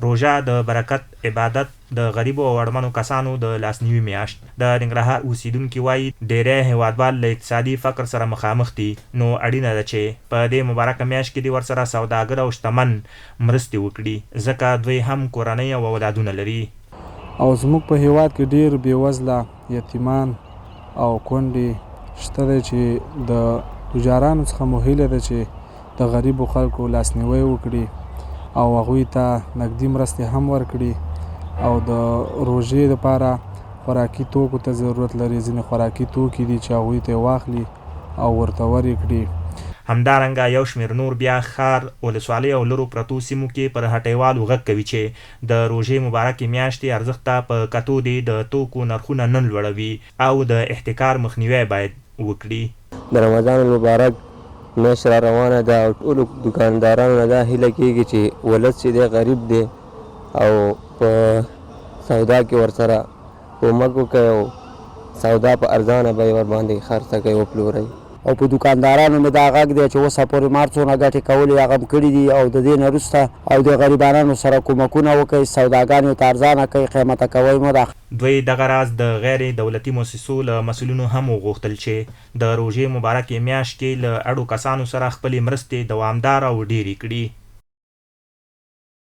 روژه د برکت، عبادت، د غریبو او اړمنو کسانو د لاسنیوي میاشت. د ننګرهار اوسیدونکي وایي ډیری هیوادوال له اقتصادي فقر سره مخامخ دي، نو اړینه ده چې په دې مبارکه میاشت کې دې ورسره سوداګر او شتمن مرستې وکړي، ځکه دوی هم کورنۍ او اولادونه لري. او زموږ په هیواد کې ډیر بېوزله یتیمان او کونډې شته دی چې د تجارانو څخه مو هیله ده چې د غریبو خلکو لاسنیوی وکړي او هغوی ته نقدي مرستې هم ورکړي او د روژې لپاره خوراکي توکو ته ضرورت لري. ځینې خوراکي توکي دي چې هغوی ته واخلي او ورته ورکړي. همدارنګه یو شمېر نور بیا ښار، ولسوالۍ او لرو پرتو سیمو کې پر هټیوالو غږ کوي چې د روژې مبارکې میاشتې ارزښت ته په کتو دې د توکو نرخونه نه لوړوي او د احتکار مخنیوی باید وکړي. د رمضان المبارک میاشت را روانه ده او ټولو دکاندارانو نه دا هیله کېږي چې ولس چې دی غریب دی او په سودا کې ورسره کومک وکړي او سودا په ارزانه بیې ورباندې خرڅه کوي وپلورئ. او په دکاندارانو مې دا غږ دی چې اوسه پورې مار څونه ګټې کولې هغه م کړي دي او د دې نه وروسته او د غریبانو سره کومکونه وکړئ، سوداګانې ورته ارزانه کوئ، قیمته کوئ مه. دوی دغه راز د غیر دولتي مؤسسو له مسؤلینو هم وغوښتل چې د روژې مبارکې میاشت کې له اړو کسانو سره خپلې مرستې دوامداره او ډیرې کړي.